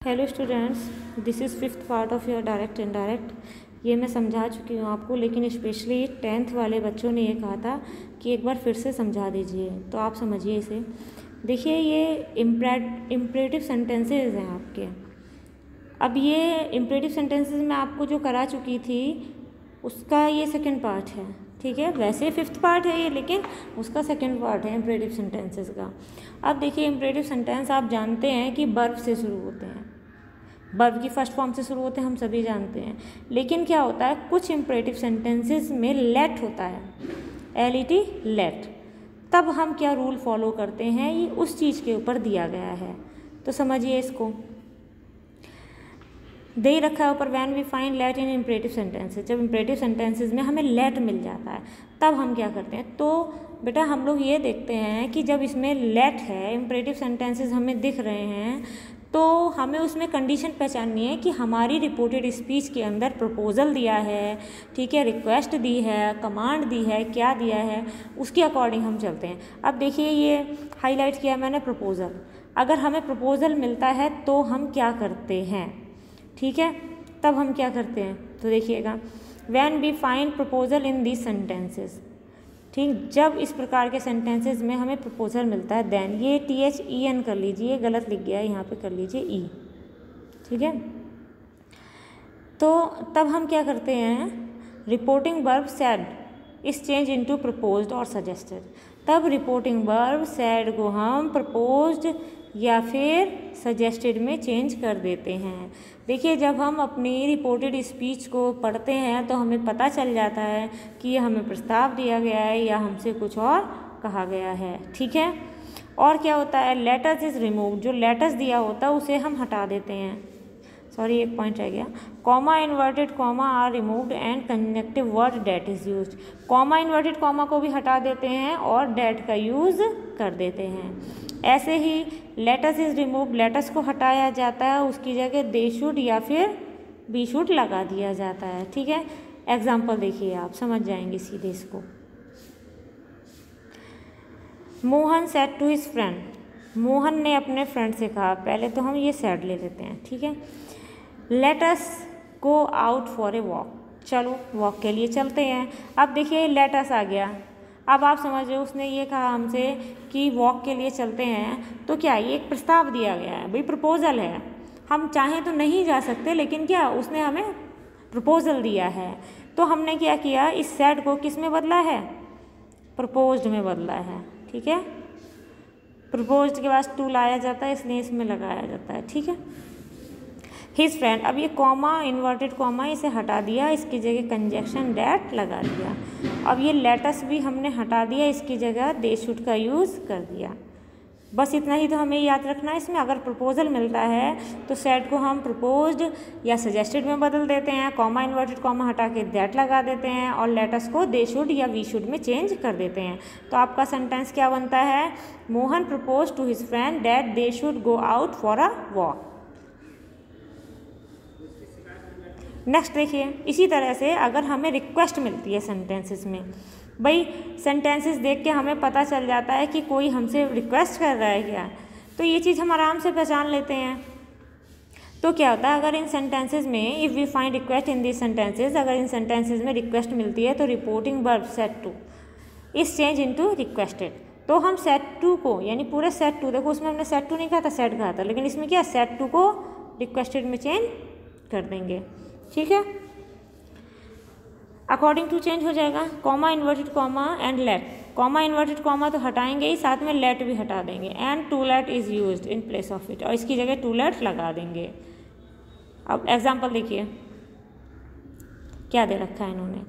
Hello students, this is fifth part of your direct indirect. ये मैं समझा चुकी हूँ आपको, लेकिन स्पेशली 10th वाले बच्चों ने ये कहा था कि एक बार फिर से समझा दीजिए, तो आप समझिए इसे। देखिए, ये इम्परेटिव सेंटेंसेस हैं आपके। अब ये इम्परेटिव सेंटेंसेस मैं आपको जो करा चुकी थी उसका ये सेकंड पार्ट है, ठीक है। वैसे फिफ्थ पार्ट है ये, लेकिन उसका सेकंड पार्ट है इम्परेटिव सेंटेंसेस का। अब देखिए, इम्परेटिव सेंटेंस आप जानते हैं कि वर्ब से शुरू होते हैं, वर्ब की फर्स्ट फॉर्म से शुरू होते हैं, हम सभी जानते हैं। लेकिन क्या होता है, कुछ इम्परेटिव सेंटेंसेस में लेट होता है, LET, लेट। तब हम क्या रूल फॉलो करते हैं, ये उस चीज़ के ऊपर दिया गया है, तो समझिए इसको। दे ही रखा है ऊपर, when we find let in imperative sentences. जब इम्परेटिव सेंटेंसेस में हमें लेट मिल जाता है तब हम क्या करते हैं, तो बेटा हम लोग ये देखते हैं कि जब इसमें लेट है, इम्परेटिव सेंटेंसेस हमें दिख रहे हैं, तो हमें उसमें कंडीशन पहचाननी है कि हमारी रिपोर्टेड स्पीच के अंदर प्रपोजल दिया है, ठीक है, रिक्वेस्ट दी है, कमांड दी है, क्या दिया है, उसके अकॉर्डिंग हम चलते हैं। अब देखिए, ये हाईलाइट किया मैंने प्रपोजल। अगर हमें प्रपोजल मिलता है तो हम क्या करते हैं, ठीक है, तब हम क्या करते हैं, तो देखिएगा, when we find proposal in these sentences, ठीक। जब इस प्रकार के सेंटेंसेस में हमें प्रपोजल मिलता है, देन ये THEN कर लीजिए, गलत लिख गया है, यहाँ पे कर लीजिए E, ठीक है। तो तब हम क्या करते हैं, रिपोर्टिंग वर्ब सैड इस चेंज इनटू प्रपोज्ड और सजेस्टेड। तब रिपोर्टिंग वर्ब सैड को हम प्रपोज्ड या फिर सजेस्टेड में चेंज कर देते हैं। देखिए, जब हम अपनी रिपोर्टेड स्पीच को पढ़ते हैं तो हमें पता चल जाता है कि ये हमें प्रस्ताव दिया गया है या हमसे कुछ और कहा गया है, ठीक है। और क्या होता है, लेटर्स इज रिमूव, जो लेटर्स दिया होता है उसे हम हटा देते हैं। सॉरी, एक पॉइंट रह गया, comma inverted comma are removed and conjunctive word that is used. Comma inverted comma को भी हटा देते हैं और डेट का यूज़ कर देते हैं। ऐसे ही लेटस इज रिमूव, लेटस को हटाया जाता है, उसकी जगह दे शुड या फिर बी शुड लगा दिया जाता है, ठीक है। एग्जाम्पल देखिए, आप समझ जाएंगे सीधे इसको। Mohan said to his friend, Mohan ने अपने फ्रेंड से कहा, पहले तो हम ये सेड ले लेते हैं, ठीक है। Let us go out for a walk, चलो वॉक के लिए चलते हैं। अब देखिए, लेट अस आ गया। अब आप समझ रहे हो, उसने ये कहा हमसे कि वॉक के लिए चलते हैं, तो क्या ये एक प्रस्ताव दिया गया है, भाई प्रपोजल है। हम चाहें तो नहीं जा सकते, लेकिन क्या उसने हमें प्रपोजल दिया है, तो हमने क्या किया, इस सेड को किस में बदला है, प्रपोज्ड में बदला है, ठीक है। प्रपोज्ड के बाद टू लाया जाता है, इसलिए इसमें लगाया जाता है, ठीक है। हिज फ्रेंड, अब ये कॉमा इन्वर्टेड कॉमा इसे हटा दिया, इसकी जगह कंजक्शन डेट लगा दिया। अब ये लेटस भी हमने हटा दिया, इसकी जगह दे शुड का यूज़ कर दिया। बस इतना ही तो हमें याद रखना है इसमें। अगर प्रपोजल मिलता है तो सेड को हम प्रपोज्ड या सजेस्टेड में बदल देते हैं, कॉमा इन्वर्टेड कॉमा हटा के दैट लगा देते हैं, और लेटस को दे शुड या वी शुड में चेंज कर देते हैं। तो आपका सेंटेंस क्या बनता है, Mohan propose to his friend that they should go out for a walk. Next देखिए, इसी तरह से अगर हमें रिक्वेस्ट मिलती है सेंटेंसेस में, भाई सेंटेंसेस देख के हमें पता चल जाता है कि कोई हमसे रिक्वेस्ट कर रहा है क्या, तो ये चीज़ हम आराम से पहचान लेते हैं। तो क्या होता है, अगर इन सेंटेंसेस में if we find request in this sentences, अगर इन सेंटेंसेस में रिक्वेस्ट मिलती है तो reporting verb said to is change into requested. तो हम सेड टू को, यानी पूरे सेड टू, देखो उसमें हमने सेड टू नहीं कहा था, सेड कहा था, लेकिन इसमें क्या, सेड टू को रिक्वेस्टेड में चेंज कर देंगे, ठीक है। अकॉर्डिंग टू चेंज हो जाएगा, comma inverted comma and let. Comma inverted comma तो हटाएंगे ही, साथ में लेट भी हटा देंगे, and to let is used in place of it, और इसकी जगह टू लेट लगा देंगे। अब एग्जांपल देखिए, क्या दे रखा है इन्होंने,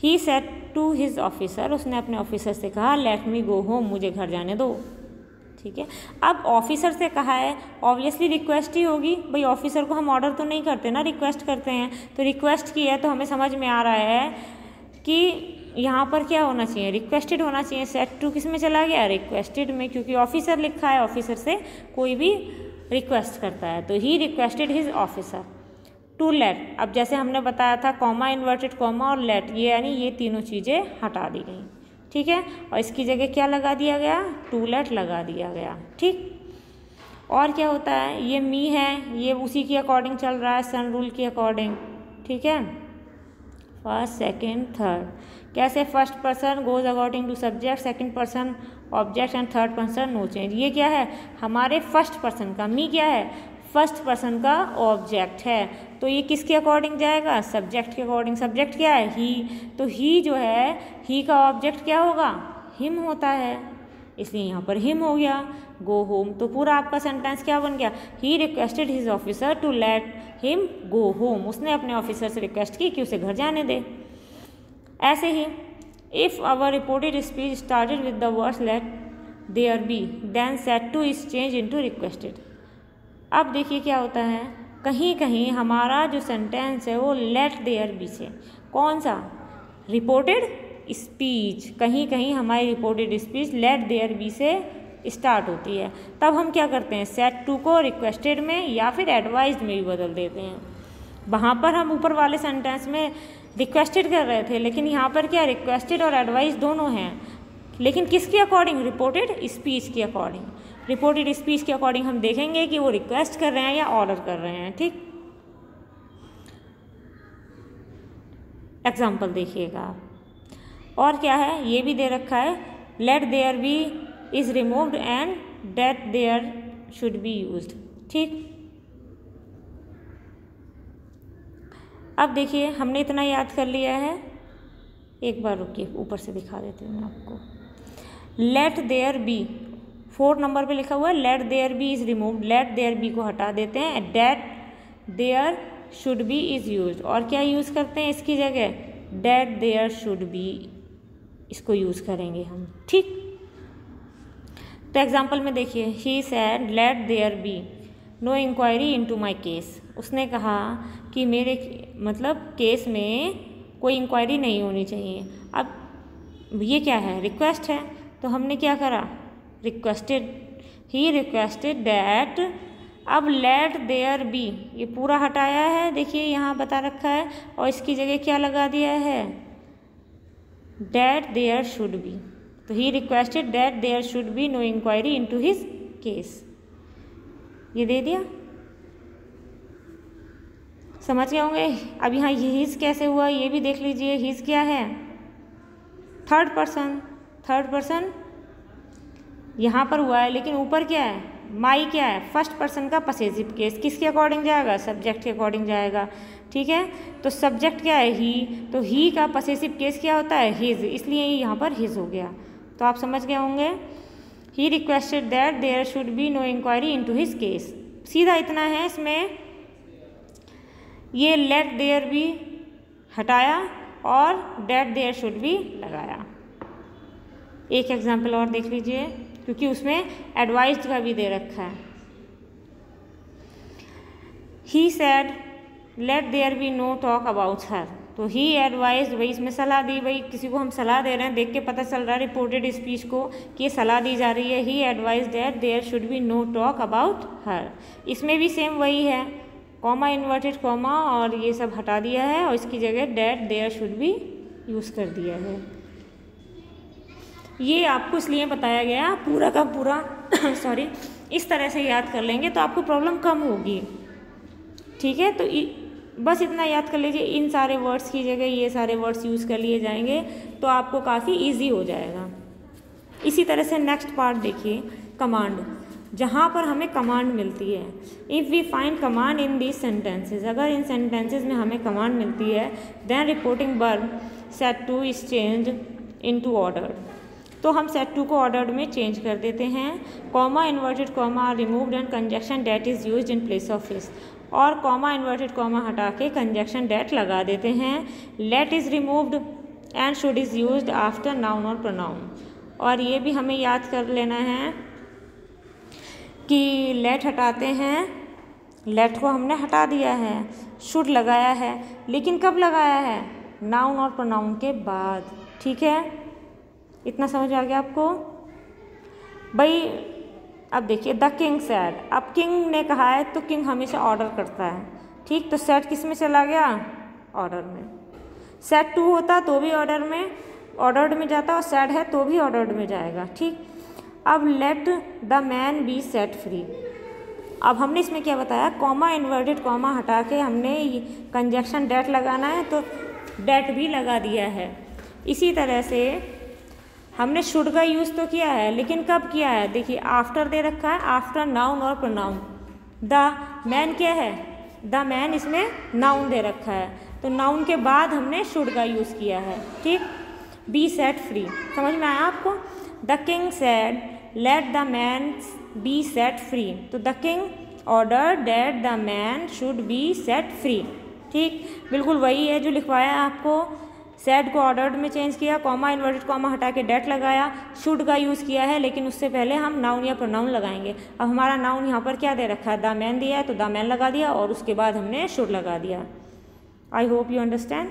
he said to his officer, उसने अपने ऑफिसर से कहा, लेट मी गो होम, मुझे घर जाने दो, ठीक है। अब ऑफिसर से कहा है, ऑब्वियसली रिक्वेस्ट ही होगी, भाई ऑफिसर को हम ऑर्डर तो नहीं करते ना, रिक्वेस्ट करते हैं, तो रिक्वेस्ट की है, तो हमें समझ में आ रहा है कि यहाँ पर क्या होना चाहिए, रिक्वेस्टेड होना चाहिए। सेट टू किस में चला गया, रिक्वेस्टेड में, क्योंकि ऑफिसर लिखा है, ऑफिसर से कोई भी रिक्वेस्ट करता है, तो he requested his officer to let. अब जैसे हमने बताया था, कॉमा इन्वर्टेड कॉमा और लेट, ये यानी ये तीनों चीज़ें हटा दी गई, ठीक है, और इसकी जगह क्या लगा दिया गया, टू लेट लगा दिया गया, ठीक। और क्या होता है, ये मी है, ये उसी के अकॉर्डिंग चल रहा है, सन रूल के अकॉर्डिंग, ठीक है। फर्स्ट सेकंड थर्ड, कैसे, first person goes according to subject, second person object and third person no change. ये क्या है, हमारे फर्स्ट पर्सन का, मी क्या है, फर्स्ट पर्सन का ऑब्जेक्ट है, तो ये किसके अकॉर्डिंग जाएगा, सब्जेक्ट के अकॉर्डिंग। सब्जेक्ट क्या है, ही, तो ही जो है, ही का ऑब्जेक्ट क्या होगा, हिम होता है, इसलिए यहाँ पर हिम हो गया। गो होम, तो पूरा आपका सेंटेंस क्या बन गया, he requested his officer to let him go home, उसने अपने ऑफिसर से रिक्वेस्ट की कि उसे घर जाने दे। ऐसे ही if our reported speech started with the words let there be then said to is change into requested. अब देखिए क्या होता है, कहीं कहीं हमारा जो सेंटेंस है वो लेट देयर बी से, कौन सा, रिपोर्टेड स्पीच, कहीं कहीं हमारी reported speech let there be से स्टार्ट होती है, तब हम क्या करते हैं, सेट टू को रिक्वेस्टेड में या फिर एडवाइज्ड में भी बदल देते हैं। वहाँ पर हम ऊपर वाले सेंटेंस में रिक्वेस्टेड कर रहे थे, लेकिन यहाँ पर क्या, रिक्वेस्टेड और एडवाइज दोनों हैं, लेकिन किसके अकॉर्डिंग, रिपोर्टेड स्पीच के अकॉर्डिंग। रिपोर्टेड स्पीच के अकॉर्डिंग हम देखेंगे कि वो रिक्वेस्ट कर रहे हैं या ऑर्डर कर रहे हैं, ठीक। एग्जाम्पल देखिएगा, और क्या है, ये भी दे रखा है, let there be is removed and that there should be used, ठीक। अब देखिए हमने इतना याद कर लिया है, एक बार रुकिए ऊपर से दिखा देती हूँ मैं आपको। लेट देयर बी 4 नंबर पे लिखा हुआ है, let there be is removed, let there be को हटा देते हैं, that there should be is used, और क्या यूज़ करते हैं इसकी जगह, डेट देयर शुड बी, इसको यूज़ करेंगे हम, ठीक। तो एग्जाम्पल में देखिए, he said let there be no inquiry into my case, उसने कहा कि मेरे मतलब केस में कोई इंक्वायरी नहीं होनी चाहिए। अब ये क्या है, रिक्वेस्ट है, तो हमने क्या करा, रिक्वेस्टेड, ही रिक्वेस्टेड दैट, अब लेट देयर बी, ये पूरा हटाया है, देखिए यहाँ बता रखा है, और इसकी जगह क्या लगा दिया है, डेट देयर शुड बी, तो he requested that there should be no inquiry into his case, ये दे दिया, समझ गए होंगे। अब यहाँ हिज कैसे हुआ ये भी देख लीजिए, हिज क्या है, थर्ड पर्सन, थर्ड पर्सन यहाँ पर हुआ है, लेकिन ऊपर क्या है, माई क्या है, फर्स्ट पर्सन का पसेसिव केस, किसके अकॉर्डिंग जाएगा, सब्जेक्ट के अकॉर्डिंग जाएगा, ठीक है। तो सब्जेक्ट क्या है, ही, तो ही का पसेसिव केस क्या होता है, हिज, इसलिए यहाँ पर हिज हो गया, तो आप समझ गए होंगे। He requested that there should be no inquiry into his case, सीधा इतना है इसमें, ये लेट देयर बी हटाया और डेट देयर शुड बी लगाया। एक एग्जाम्पल और देख लीजिए, क्योंकि उसमें एडवाइज्ड का भी दे रखा है। He said let there be no talk about her, तो ही एडवाइज्ड, वही इसमें सलाह दी, वही किसी को हम सलाह दे रहे हैं, देख के पता चल रहा है रिपोर्टेड स्पीच को कि ये सलाह दी जा रही है। He advised that there should be no talk about her, इसमें भी सेम वही है, कॉमा, इन्वर्टेड कॉमा और ये सब हटा दिया है, और इसकी जगह that there should be use कर दिया है। ये आपको इसलिए बताया गया, पूरा का पूरा सॉरी, इस तरह से याद कर लेंगे तो आपको प्रॉब्लम कम होगी, ठीक है। तो बस इतना याद कर लीजिए, इन सारे वर्ड्स की जगह ये सारे वर्ड्स यूज़ कर लिए जाएंगे तो आपको काफ़ी ईजी हो जाएगा। इसी तरह से नेक्स्ट पार्ट देखिए, कमांड, जहाँ पर हमें कमांड मिलती है। If we find command in these sentences, अगर इन सेंटेंसेज में हमें कमांड मिलती है, then reporting verb said to is change into order, तो हम सेट टू को ऑर्डर्ड में चेंज कर देते हैं। Comma, inverted comma are removed and conjunction that is used in place of his, और कॉमा, इन्वर्टेड कॉमा हटा के कंजक्शन डेट लगा देते हैं। Let is removed and should is used after noun और प्रोनाउन, और ये भी हमें याद कर लेना है कि लेट हटाते हैं, लेट को हमने हटा दिया है, शुड लगाया है, लेकिन कब लगाया है, नाउन और प्रोनाउन के बाद, ठीक है। इतना समझ आ गया आपको भाई। अब देखिए, द किंग सैड, अब किंग ने कहा है तो किंग हमेशा ऑर्डर करता है, ठीक। तो सैड किस में चला गया, ऑर्डर में। सैड टू होता तो भी ऑर्डर में, ऑर्डर्ड में जाता, और सैड है तो भी ऑर्डर्ड में जाएगा, ठीक। अब late the man be set free, अब हमने इसमें क्या बताया, कॉमा इन्वर्टेड कॉमा हटा के हमने कंजक्शन डेट लगाना है तो डेट भी लगा दिया है। इसी तरह से हमने शुड का यूज़ तो किया है, लेकिन कब किया है, देखिए आफ्टर दे रखा है, आफ्टर नाउन और प्रोनाउन। द मैन क्या है, द मैन इसमें नाउन दे रखा है, तो नाउन के बाद हमने शुड का यूज़ किया है। ठीक, बी सेट फ्री, समझ में आया आपको। The king said let the man be set free, तो the king order that the man should be set free. ठीक, बिल्कुल वही है जो लिखवाया आपको। सेड को ऑर्डर्ड में चेंज किया, कॉमा इन्वर्टेड कॉमा हटा के डेट लगाया, शुड का यूज़ किया है, लेकिन उससे पहले हम नाउन या प्रोनाउन लगाएंगे। अब हमारा नाउन यहाँ पर क्या दे रखा है, द मैन दिया है, तो द मैन लगा दिया और उसके बाद हमने शुड लगा दिया। I hope you understand.